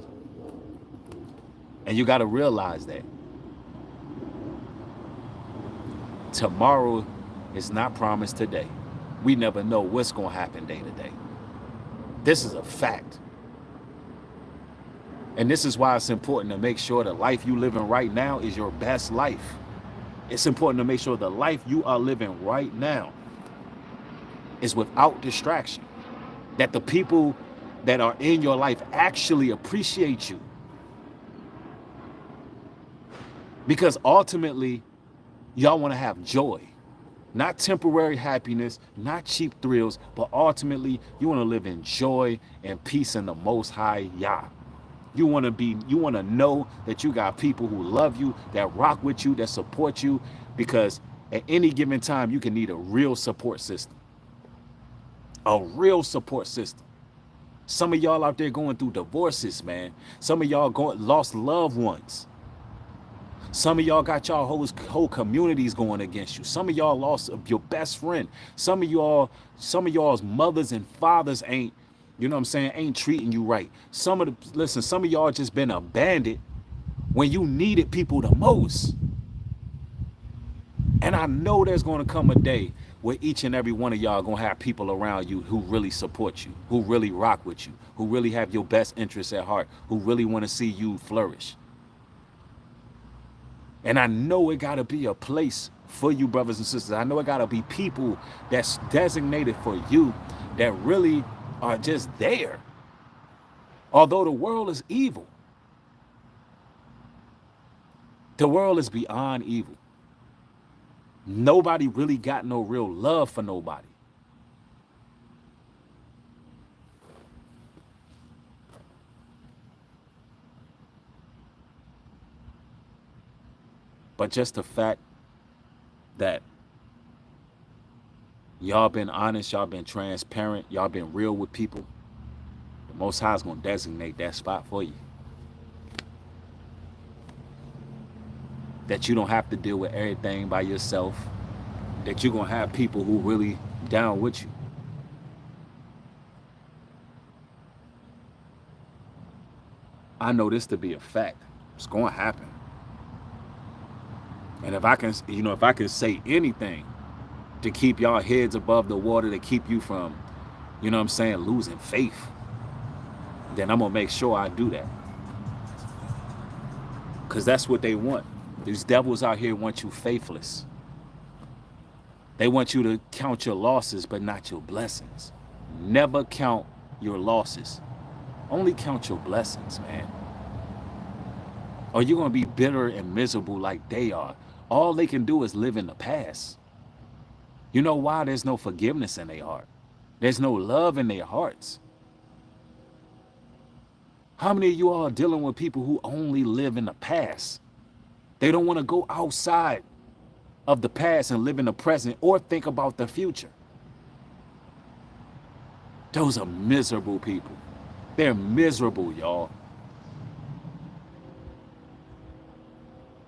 And you got to realize that. Tomorrow is not promised today. We never know what's going to happen day to day. This is a fact. And this is why it's important to make sure the life you living right now is your best life. It's important to make sure the life you are living right now is without distraction. That the people that are in your life actually appreciate you. Because ultimately, y'all want to have joy. Not temporary happiness, not cheap thrills, but ultimately, you want to live in joy and peace in the Most High Yah. You want to know that you got people who love you, that rock with you, that support you, because at any given time, you can need a real support system. A real support system. Some of y'all out there going through divorces, man. Some of y'all lost loved ones. Some of y'all got y'all whole communities going against you. Some of y'all lost your best friend. Some of y'all's mothers and fathers ain't, you know what I'm saying, ain't treating you right. Some of y'all just been abandoned when you needed people the most. And I know there's going to come a day where each and every one of y'all going to have people around you who really support you, who really rock with you, who really have your best interests at heart, who really want to see you flourish. And I know it got to be a place for you, brothers and sisters. I know it got to be people that's designated for you that really are just there. Although the world is evil. The world is beyond evil. Nobody really got no real love for nobody. But just the fact that y'all been honest, y'all been transparent, y'all been real with people, the Most High is going to designate that spot for you. That you don't have to deal with everything by yourself. That you're going to have people who really down with you. I know this to be a fact. It's going to happen. And if I can say anything to keep y'all heads above the water, to keep you from, you know what I'm saying, losing faith, then I'm going to make sure I do that. Because that's what they want. These devils out here want you faithless. They want you to count your losses, but not your blessings. Never count your losses. Only count your blessings, man. Or you're going to be bitter and miserable like they are. All they can do is live in the past. You know why? There's no forgiveness in their heart. There's no love in their hearts. How many of you all are dealing with people who only live in the past? They don't want to go outside of the past and live in the present or think about the future. Those are miserable people. They're miserable, y'all.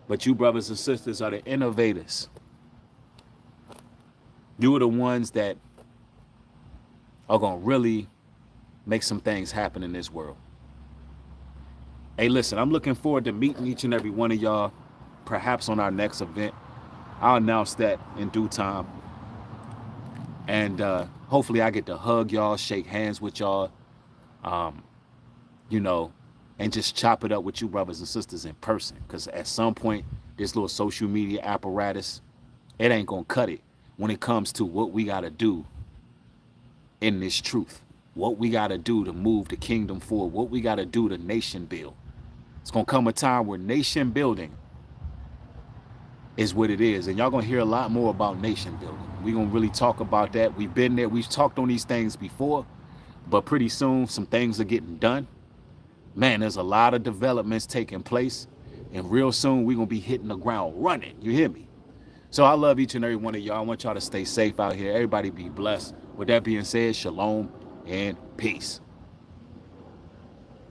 But you brothers and sisters are the innovators. You are the ones that are going to really make some things happen in this world. Hey, listen, I'm looking forward to meeting each and every one of y'all, perhaps on our next event. I'll announce that in due time. And hopefully I get to hug y'all, shake hands with y'all, and just chop it up with you brothers and sisters in person. Because at some point, this little social media apparatus, it ain't going to cut it when it comes to what we got to do in this truth. what we got to do to move the kingdom forward, what we got to do to nation build. It's going to come a time where nation building is what it is. And y'all going to hear a lot more about nation building. We're going to really talk about that. We've been there. We've talked on these things before, but pretty soon some things are getting done. Man, there's a lot of developments taking place. And real soon we're going to be hitting the ground running. You hear me? So I love each and every one of y'all. I want y'all to stay safe out here. Everybody be blessed. With that being said, shalom and peace.